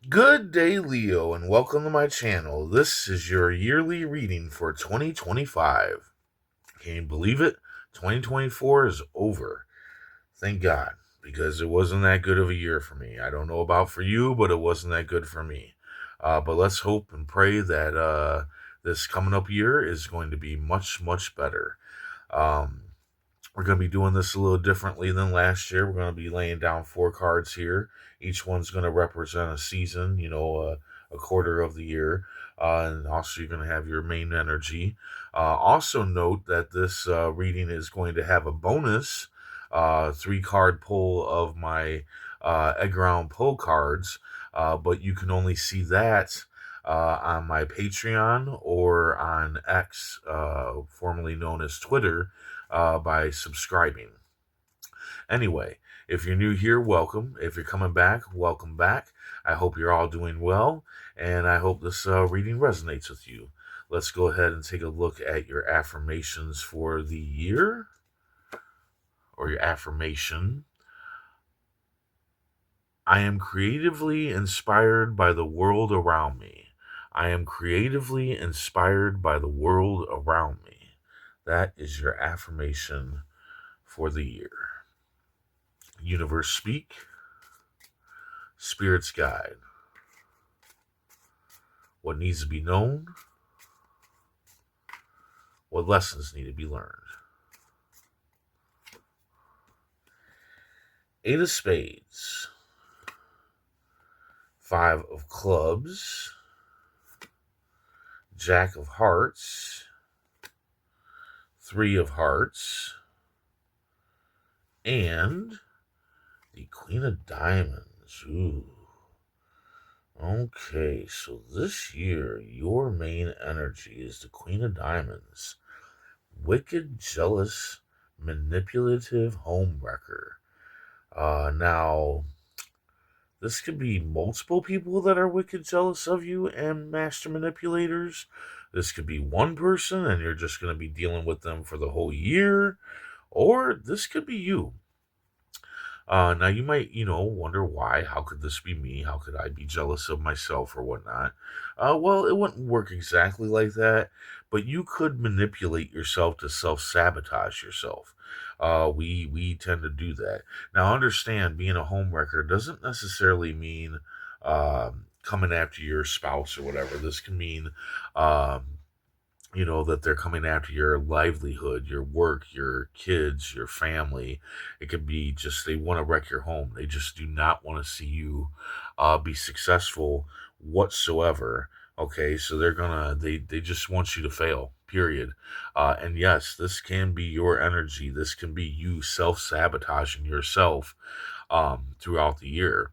Good day, Leo, and welcome to my channel. This is your yearly reading for 2025. Can you believe it? 2024 is over. Thank God, because it wasn't that good of a year for me. I don't know about for you, but it wasn't that good for me. But let's hope and pray that this coming up year is going to be much, much better. Um, we're going to be doing this a little differently than last year. We're going to be laying down four cards here. Each one's going to represent a season, a quarter of the year. And also, you're going to have your main energy. Also, note that this reading is going to have a bonus three card pull of my egg round pull cards, but you can only see that on my Patreon or on X, formerly known as Twitter, by subscribing. Anyway, if you're new here, welcome. If you're coming back, welcome back. I hope you're all doing well, and I hope this reading resonates with you. Let's go ahead and take a look at your affirmations for the year, or your affirmation. I am creatively inspired by the world around me. I am creatively inspired by the world around me. That is your affirmation for the year. Universe speak, spirits guide. What needs to be known, what lessons need to be learned. Eight of spades, five of clubs, jack of hearts, three of hearts, and the queen of diamonds. Ooh. Okay, so this year, your main energy is the Queen of Diamonds. Wicked, jealous, manipulative homewrecker. Now, this could be multiple people that are wicked jealous of you and master manipulators. This could be one person and you're just going to be dealing with them for the whole year. Or this could be you. Now you might, wonder why. How could this be me? How could I be jealous of myself or whatnot? Well, it wouldn't work exactly like that, but you could manipulate yourself to self-sabotage yourself. We tend to do that. Now, understand, being a homewrecker doesn't necessarily mean coming after your spouse or whatever. This can mean that they're coming after your livelihood, your work, your kids, your family. It could be just they want to wreck your home. They just do not want to see you be successful whatsoever. Okay, so they just want you to fail, period. And yes, this can be your energy. This can be you self-sabotaging yourself throughout the year,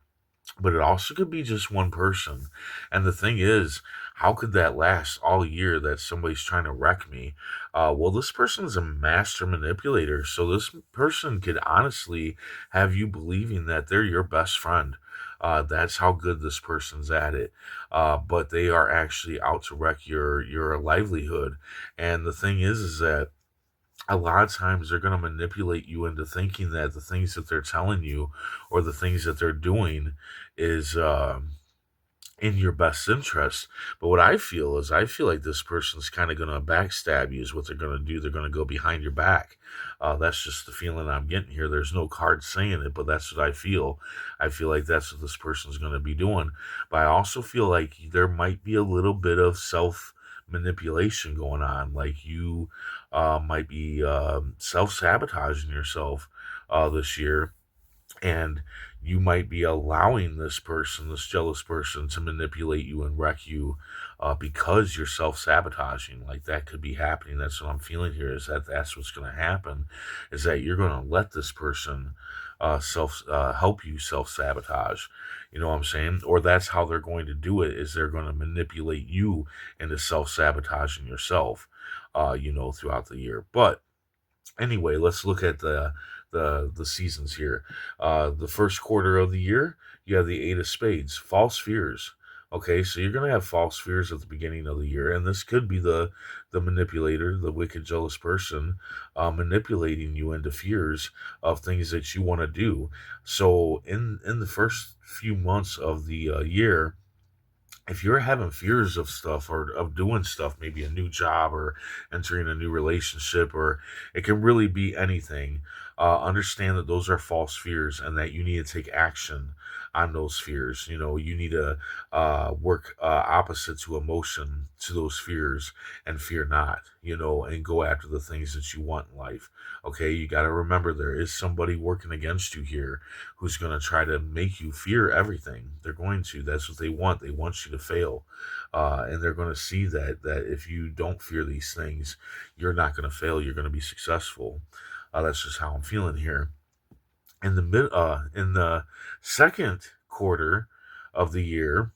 but it also could be just one person. And the thing is, how could that last all year that somebody's trying to wreck me? Well, this person is a master manipulator. So this person could honestly have you believing that they're your best friend. That's how good this person's at it. But they are actually out to wreck your livelihood. And the thing is that a lot of times they're going to manipulate you into thinking that the things that they're telling you or the things that they're doing is in your best interest. But what I feel like this person's kind of going to backstab you is what they're going to do. They're going to go behind your back. That's just the feeling I'm getting here. There's no card saying it, but that's what I feel. I feel like that's what this person's going to be doing. But I also feel like there might be a little bit of self manipulation going on. Like you might be self sabotaging yourself this year, and you might be allowing this person, this jealous person, to manipulate you and wreck you because you're self-sabotaging. Like that could be happening. That's what I'm feeling here, is that that's what's going to happen, is that you're going to let this person help you self-sabotage. You know what I'm saying? Or that's how they're going to do it, is they're going to manipulate you into self-sabotaging yourself, throughout the year. But anyway, let's look at the seasons here. The first quarter of the year, you have the Eight of Spades, false fears. Okay, so you're gonna have false fears at the beginning of the year, and this could be the manipulator, the wicked, jealous person, manipulating you into fears of things that you want to do. So in the first few months of the year, if you're having fears of stuff or of doing stuff, maybe a new job or entering a new relationship, or it can really be anything, understand that those are false fears and that you need to take action on those fears. You need to work opposite to emotion to those fears and fear not, and go after the things that you want in life. Okay, you got to remember there is somebody working against you here who's going to try to make you fear everything. They're going to. That's what they want. They want you to fail, and they're going to see that if you don't fear these things, you're not going to fail. You're going to be successful. That's just how I'm feeling here. In the second quarter of the year,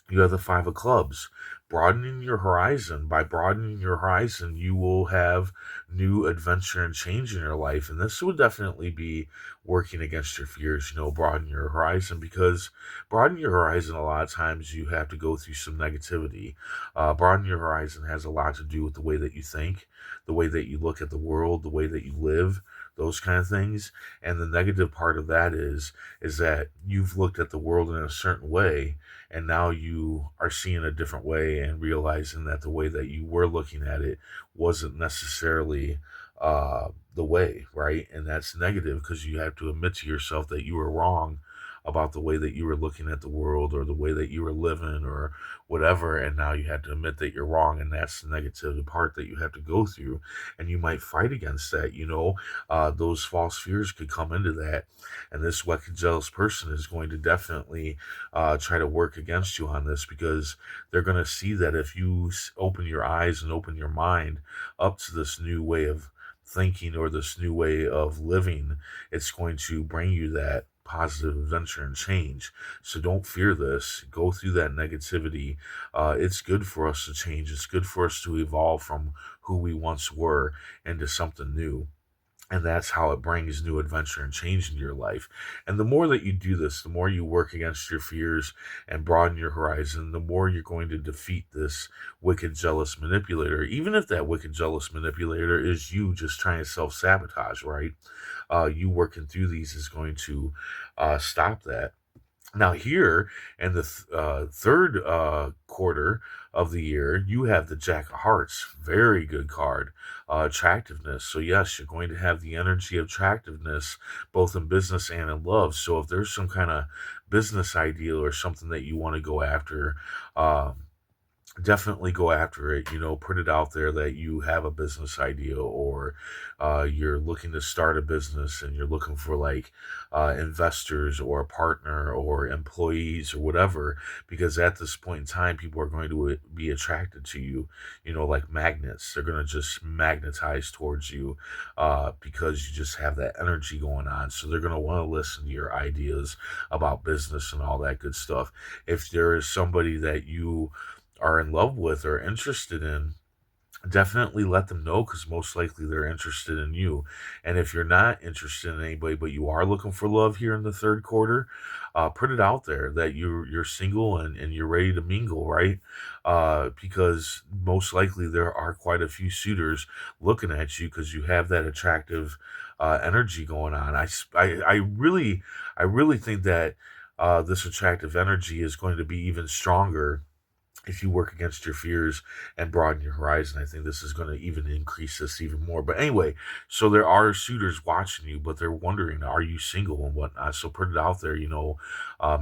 you have the five of clubs. Broadening your horizon. By broadening your horizon, you will have new adventure and change in your life. And this would definitely be working against your fears, broaden your horizon, because broaden your horizon, a lot of times you have to go through some negativity. Broaden your horizon has a lot to do with the way that you think, the way that you look at the world, the way that you live, those kind of things. And the negative part of that is that you've looked at the world in a certain way, and now you are seeing a different way and realizing that the way that you were looking at it wasn't necessarily the way, right? And that's negative because you have to admit to yourself that you were wrong about the way that you were looking at the world or the way that you were living or whatever, and now you have to admit that you're wrong, and that's the negative part that you have to go through, and you might fight against that. Those false fears could come into that, and this wicked jealous person is going to definitely try to work against you on this, because they're going to see that if you open your eyes and open your mind up to this new way of thinking or this new way of living, it's going to bring you that positive adventure and change. So don't fear this. Go through that negativity. It's good for us to change. It's good for us to evolve from who we once were into something new, and that's how it brings new adventure and change into your life. And the more that you do this, the more you work against your fears and broaden your horizon, the more you're going to defeat this wicked jealous manipulator, even if that wicked jealous manipulator is you just trying to self-sabotage, right? You working through these is going to stop that. Now, here in the third quarter of the year, you have the Jack of Hearts. Very good card. Attractiveness. So, yes, you're going to have the energy of attractiveness both in business and in love. So, if there's some kind of business ideal or something that you want to go after, definitely go after it. Put it out there that you have a business idea, or you're looking to start a business and you're looking for like investors or a partner or employees or whatever, because at this point in time people are going to be attracted to you, like magnets. They're going to just magnetize towards you because you just have that energy going on, so they're going to want to listen to your ideas about business and all that good stuff. If there is somebody that you are in love with or interested in, definitely let them know, because most likely they're interested in you. And if you're not interested in anybody but you are looking for love here in the third quarter, put it out there that you're single and you're ready to mingle, right? Because most likely there are quite a few suitors looking at you because you have that attractive energy going on. I really think that this attractive energy is going to be even stronger if you work against your fears and broaden your horizon. I think this is going to even increase this even more. But anyway, so there are suitors watching you, but they're wondering, are you single and whatnot? So put it out there,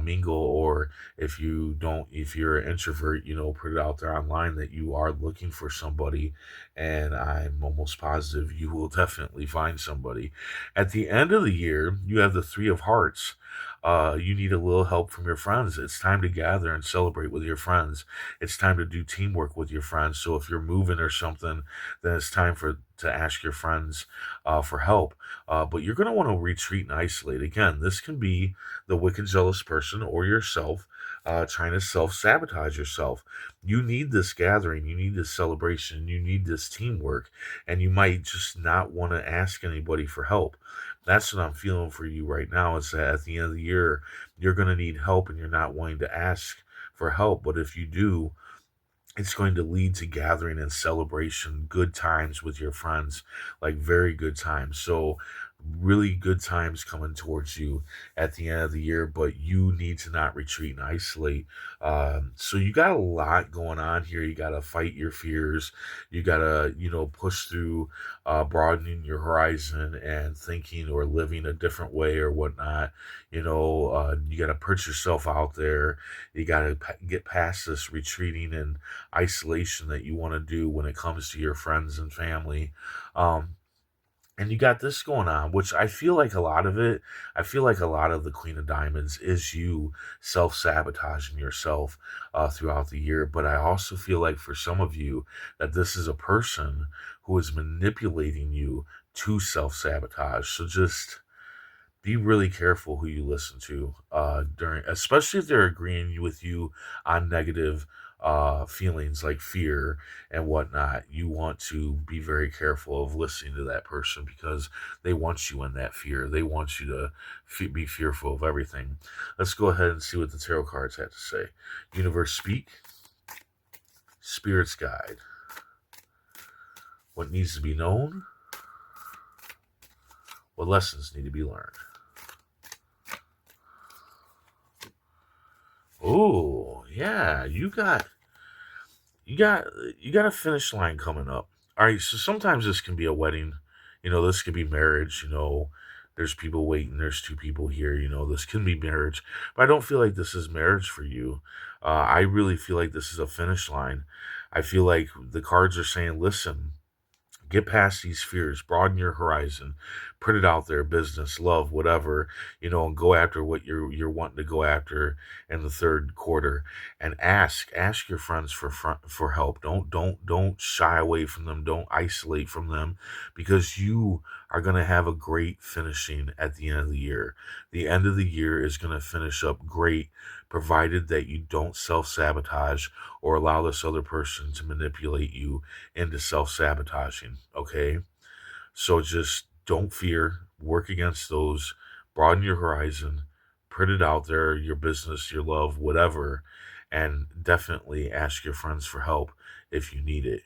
mingle, or if you're an introvert, put it out there online that you are looking for somebody, and I'm almost positive you will definitely find somebody. At the end of the year, you have the Three of Hearts. You need a little help from your friends. It's time to gather and celebrate with your friends. It's time to do teamwork with your friends. So if you're moving or something, then it's time to ask your friends for help. But you're going to want to retreat and isolate. Again, this can be the wicked jealous person or yourself trying to self sabotage yourself. You need this gathering. You need this celebration. You need this teamwork. And you might just not want to ask anybody for help. That's what I'm feeling for you right now, is that at the end of the year, you're going to need help and you're not wanting to ask for help. But if you do, it's going to lead to gathering and celebration, good times with your friends, like very good times. So really good times coming towards you at the end of the year, but you need to not retreat and isolate. So you got a lot going on here. You got to fight your fears. You got to, push through broadening your horizon and thinking or living a different way or whatnot. You got to put yourself out there. You got to get past this retreating and isolation that you want to do when it comes to your friends and family. Um, and you got this going on, which I feel like a lot of the Queen of Diamonds is you self sabotaging yourself throughout the year. But I also feel like for some of you, that this is a person who is manipulating you to self sabotage. So just be really careful who you listen to during, especially if they're agreeing with you on negative feelings like fear and whatnot. You want to be very careful of listening to that person because they want you in that fear. They want you to be fearful of everything. Let's go ahead and see what the tarot cards have to say. Universe speak, spirits guide, what needs to be known, what lessons need to be learned. Oh, yeah, you got you got a finish line coming up. All right, so sometimes this can be a wedding. This could be marriage. There's people waiting. There's two people here. This can be marriage, but I don't feel like this is marriage for you. I really feel like this is a finish line. I feel like the cards are saying, listen, get past these fears, broaden your horizon, put it out there, business, love, whatever, and go after what you're wanting to go after in the third quarter. And ask your friends for help. Don't shy away from them. Don't isolate from them, because you are going to have a great finishing at the end of the year. The end of the year is going to finish up great, provided that you don't self-sabotage or allow this other person to manipulate you into self-sabotaging. Okay, so just don't fear, work against those, broaden your horizon, put it out there, your business, your love, whatever, and definitely ask your friends for help if you need it,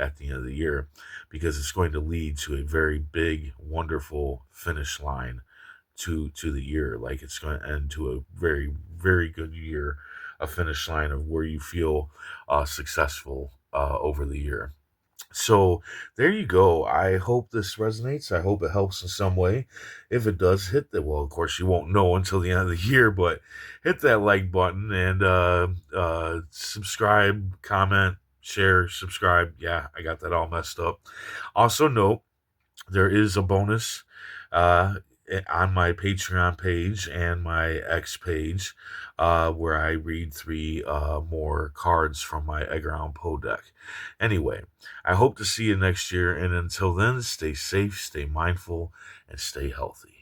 at the end of the year, because it's going to lead to a very big, wonderful finish line to the year. Like, it's going to end to a very, very good year, a finish line of where you feel successful over the year. So there you go. I hope this resonates. I hope it helps in some way. If it does, hit the, well, of course, you won't know until the end of the year, but hit that like button and subscribe, comment, share, subscribe. Yeah, I got that all messed up. Also, note there is a bonus uh, on my Patreon page and my X page where I read three more cards from my Edgar Allan Poe deck. Anyway, I hope to see you next year, and until then, stay safe, stay mindful, and stay healthy.